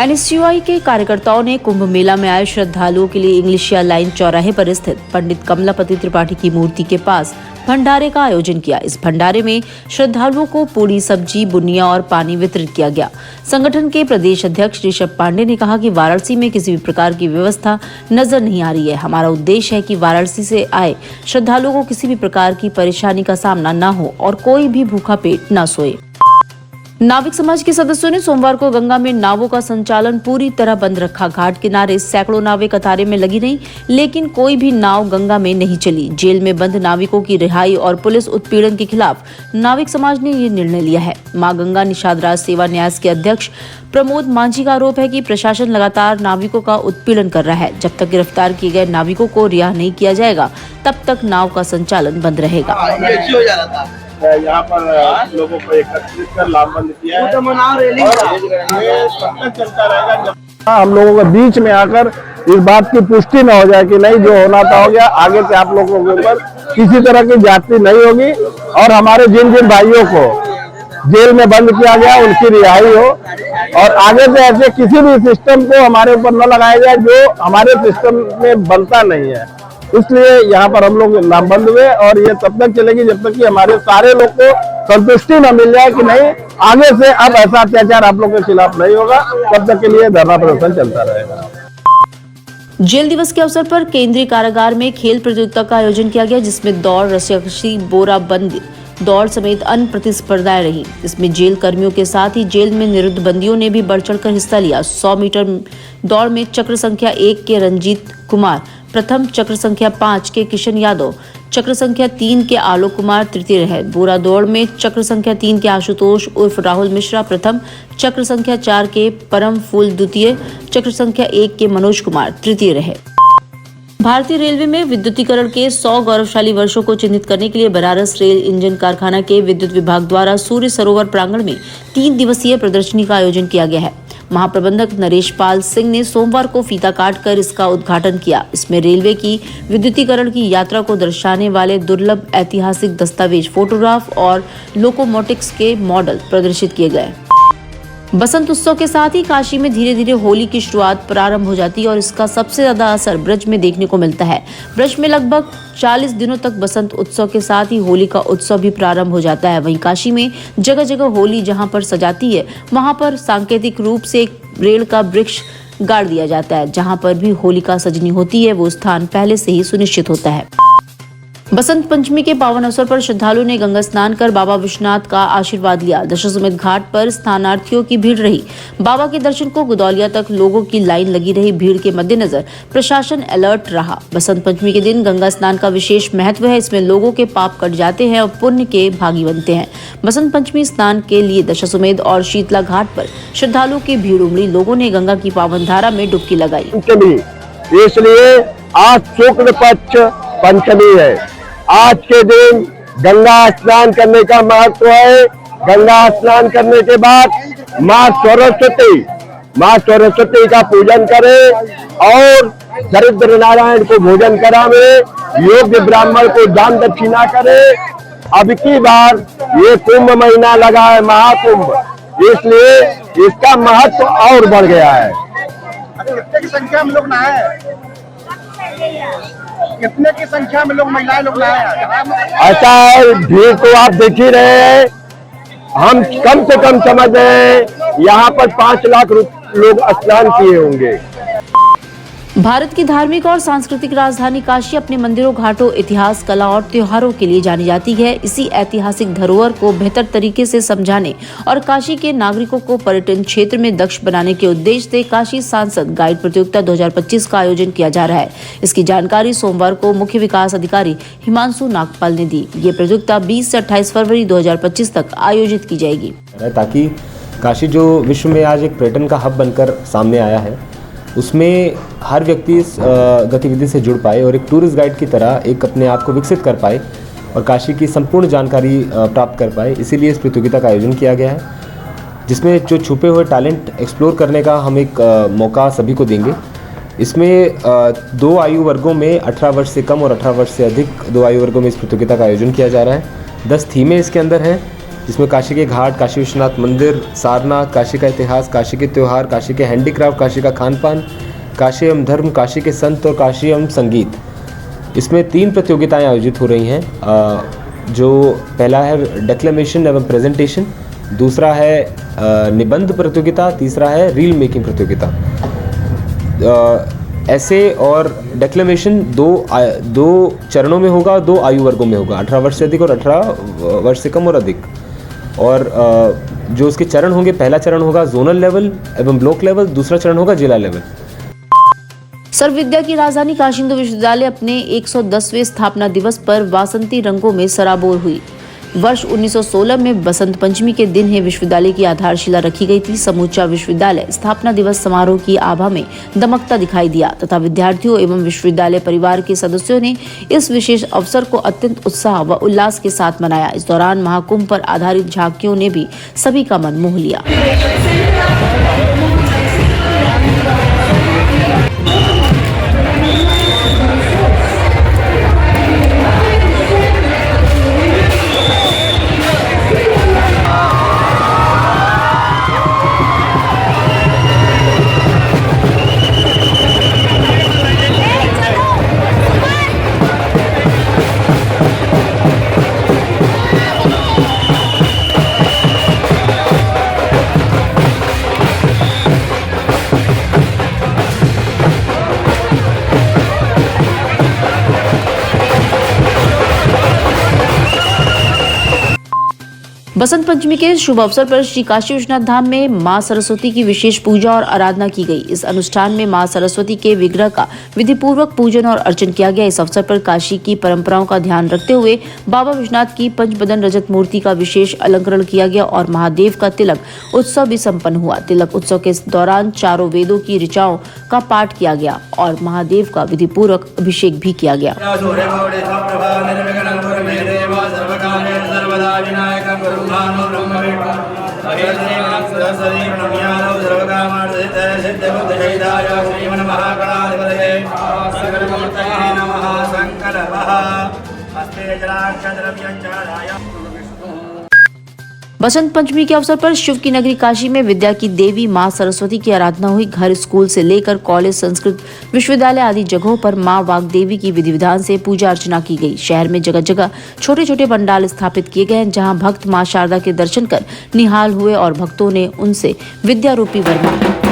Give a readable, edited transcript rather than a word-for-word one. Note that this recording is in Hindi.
एनएसयूआई के कार्यकर्ताओं ने कुंभ मेला में आए श्रद्धालुओं के लिए इंग्लिशिया लाइन चौराहे पर स्थित पंडित कमलापति त्रिपाठी की मूर्ति के पास भंडारे का आयोजन किया। इस भंडारे में श्रद्धालुओं को पूरी, सब्जी, बुनिया और पानी वितरित किया गया। संगठन के प्रदेश अध्यक्ष ऋषभ पांडे ने कहा कि वाराणसी में किसी भी प्रकार की व्यवस्था नजर नहीं आ रही है। हमारा उद्देश्य है कि वाराणसी से आए श्रद्धालुओं को किसी भी प्रकार की परेशानी का सामना न हो और कोई भी भूखा पेट न सोए। नाविक समाज के सदस्यों ने सोमवार को गंगा में नावों का संचालन पूरी तरह बंद रखा। घाट किनारे सैकड़ों नावें कतारे में लगी रहीं, लेकिन कोई भी नाव गंगा में नहीं चली। जेल में बंद नाविकों की रिहाई और पुलिस उत्पीड़न के खिलाफ नाविक समाज ने ये निर्णय लिया है। मां गंगा निषाद राज सेवा न्यास के अध्यक्ष प्रमोद मांझी का आरोप है कि प्रशासन लगातार नाविकों का उत्पीड़न कर रहा है। जब तक गिरफ्तार किए गए नाविकों को रिहा नहीं किया जाएगा, तब तक नाव का संचालन बंद रहेगा। यहाँ पर लोगों को एकत्रित कर लामबंद किया है और ये तब तक चलता रहेगा जब हम लोगों के बीच में आकर इस बात की पुष्टि न हो जाए कि नहीं, जो होना था हो गया। आगे से आप लोगों के ऊपर किसी तरह की जाति नहीं होगी और हमारे जिन जिन भाइयों को जेल में बंद किया गया उनकी रिहाई हो और आगे से ऐसे किसी भी सिस्टम को हमारे ऊपर न लगाया जाए जो हमारे सिस्टम में बनता नहीं है। इसलिए यहाँ पर हम लोग लामबंद हुए और ये तब तक चलेगी जब तक कि हमारे सारे लोग को संतुष्टि न मिल जाए कि नहीं, आगे से अब ऐसा अत्याचार आप लोगों के खिलाफ नहीं होगा। तब तक के लिए धरना प्रदर्शन चलता रहेगा। जेल दिवस के अवसर पर केंद्रीय कारागार में खेल प्रतियोगिता का आयोजन किया गया, जिसमें दौड़, रस्साकशी, बोराबंद दौड़ समेत अन्य प्रतिस्पर्धाएं रही। इसमें जेल कर्मियों के साथ ही जेल में निरुद्ध बंदियों ने भी बढ़ चढ़कर हिस्सा लिया। 100 मीटर दौड़ में चक्र संख्या 1 के रंजीत कुमार प्रथम, चक्र संख्या 5 के किशन यादव, चक्र संख्या 3 के आलोक कुमार तृतीय रहे। बोरा दौड़ में चक्र संख्या 3 के आशुतोष उर्फ राहुल मिश्रा प्रथम, चक्र संख्या 4 के परम फूल द्वितीय, चक्र संख्या 1 के मनोज कुमार तृतीय रहे। भारतीय रेलवे में विद्युतीकरण के 100 गौरवशाली वर्षों को चिन्हित करने के लिए बनारस रेल इंजन कारखाना के विद्युत विभाग द्वारा सूर्य सरोवर प्रांगण में 3 दिवसीय प्रदर्शनी का आयोजन किया गया है। महाप्रबंधक नरेश पाल सिंह ने सोमवार को फीता काटकर इसका उद्घाटन किया। इसमें रेलवे की विद्युतीकरण की यात्रा को दर्शाने वाले दुर्लभ ऐतिहासिक दस्तावेज, फोटोग्राफ और लोकोमोटिव्स के मॉडल प्रदर्शित किए गए। बसंत उत्सव के साथ ही काशी में धीरे धीरे होली की शुरुआत प्रारंभ हो जाती है और इसका सबसे ज्यादा असर ब्रज में देखने को मिलता है। ब्रज में लगभग 40 दिनों तक बसंत उत्सव के साथ ही होली का उत्सव भी प्रारंभ हो जाता है। वहीं काशी में जगह जगह होली जहां पर सजाती है, वहां पर सांकेतिक रूप से एक रेल का वृक्ष गाड़ दिया जाता है। जहां पर भी होलिका सजनी होती है, वो स्थान पहले से ही सुनिश्चित होता है। बसंत पंचमी के पावन अवसर पर श्रद्धालुओं ने गंगा स्नान कर बाबा विश्वनाथ का आशीर्वाद लिया। दशाश्वमेध घाट पर स्नानार्थियों की भीड़ रही। बाबा के दर्शन को गुदौलिया तक लोगों की लाइन लगी रही। भीड़ के मद्देनजर प्रशासन अलर्ट रहा। बसंत पंचमी के दिन गंगा स्नान का विशेष महत्व है। इसमें लोगों के पाप कट जाते हैं और पुण्य के भागी बनते हैं। बसंत पंचमी स्नान के लिए दशाश्वमेध और शीतला घाट पर श्रद्धालुओं की भीड़ उमड़ी। लोगों ने गंगा की पावन धारा में डुबकी लगाई। इसलिए आज शुक्ल पक्ष पंचमी है। आज के दिन गंगा स्नान करने का महत्व है। गंगा स्नान करने के बाद माँ सरस्वती का पूजन करें और दरिद्र नारायण को भोजन करावे, योग्य ब्राह्मण को दान दक्षिणा करे। अब की बार ये कुंभ महीना लगा है, महाकुंभ, इसलिए इसका महत्व और बढ़ गया है। कितने की संख्या में लोग नहाए? कितने की संख्या में लोग, महिलाएं लोग नहाए? ऐसा है, भीड़ तो आप देख ही रहे हैं। हम कम से कम समझ रहे हैं यहाँ पर 5 लाख लोग स्नान किए होंगे। भारत की धार्मिक और सांस्कृतिक राजधानी काशी अपने मंदिरों, घाटों, इतिहास, कला और त्योहारों के लिए जानी जाती है। इसी ऐतिहासिक धरोहर को बेहतर तरीके से समझाने और काशी के नागरिकों को पर्यटन क्षेत्र में दक्ष बनाने के उद्देश्य से काशी सांसद गाइड प्रतियोगिता 2025 का आयोजन किया जा रहा है। इसकी जानकारी सोमवार को मुख्य विकास अधिकारी हिमांशु नागपाल ने दी। ये प्रतियोगिता 20 से 28 फरवरी 2025 तक आयोजित की जाएगी, ताकि काशी जो विश्व में आज एक पर्यटन का हब बनकर सामने आया है, उसमें हर व्यक्ति इस गतिविधि से जुड़ पाए और एक टूरिस्ट गाइड की तरह एक अपने आप को विकसित कर पाए और काशी की संपूर्ण जानकारी प्राप्त कर पाए। इसीलिए इस प्रतियोगिता का आयोजन किया गया है, जिसमें जो छुपे हुए टैलेंट एक्सप्लोर करने का हम एक मौका सभी को देंगे। इसमें 2 आयु वर्गों में 18 वर्ष से कम और 18 वर्ष से अधिक 2 आयु वर्गों में इस प्रतियोगिता का आयोजन किया जा रहा है। 10 थीमें इसके अंदर हैं जिसमें काशी के घाट, काशी विश्वनाथ मंदिर, सारनाथ, काशी का इतिहास, काशी के त्यौहार, काशी के हैंडीक्राफ्ट, काशी का खान पान, काशी एवं धर्म, काशी के संत और काशी एवं संगीत। इसमें 3 प्रतियोगिताएं आयोजित हो रही हैं। जो पहला है डेक्लेमेशन एवं प्रेजेंटेशन, दूसरा है निबंध प्रतियोगिता, तीसरा है रील मेकिंग प्रतियोगिता। ऐसे और डेक्लेमेशन दो चरणों में होगा, 2 आयु वर्गों में होगा, 18 वर्ष से अधिक और 18 वर्ष से कम और अधिक। और जो उसके चरण होंगे, पहला चरण होगा जोनल लेवल एवं ब्लॉक लेवल, दूसरा चरण होगा जिला लेवल। सर्व विद्या की राजधानी काशी हिंदू विश्वविद्यालय अपने 110वें स्थापना दिवस पर वासंती रंगों में सराबोर हुई। वर्ष 1916 में बसंत पंचमी के दिन ही विश्वविद्यालय की आधारशिला रखी गई थी। समूचा विश्वविद्यालय स्थापना दिवस समारोह की आभा में दमकता दिखाई दिया तथा विद्यार्थियों एवं विश्वविद्यालय परिवार के सदस्यों ने इस विशेष अवसर को अत्यंत उत्साह व उल्लास के साथ मनाया। इस दौरान महाकुंभ पर आधारित झांकियों ने भी सभी का मन मोह लिया। बसंत पंचमी के शुभ अवसर पर श्री काशी विश्वनाथ धाम में मां सरस्वती की विशेष पूजा और आराधना की गई। इस अनुष्ठान में मां सरस्वती के विग्रह का विधिपूर्वक पूजन और अर्चन किया गया। इस अवसर पर काशी की परंपराओं का ध्यान रखते हुए बाबा विश्वनाथ की पंचबदन रजत मूर्ति का विशेष अलंकरण किया गया और महादेव का तिलक उत्सव भी संपन्न हुआ। तिलक उत्सव के दौरान चारों वेदों की ऋचाओं का पाठ किया गया और महादेव का विधिपूर्वक अभिषेक भी किया गया। बसंत पंचमी के अवसर पर शिव की नगरी काशी में विद्या की देवी मां सरस्वती की आराधना हुई। घर, स्कूल से लेकर कॉलेज, संस्कृत विश्वविद्यालय आदि जगहों पर मां वाग्देवी की विधि विधान से पूजा अर्चना की गई। शहर में जगह जगह छोटे छोटे पंडाल स्थापित किए गए, जहां भक्त मां शारदा के दर्शन कर निहाल हुए और भक्तों ने उनसे विद्या रूपी वर मांगा।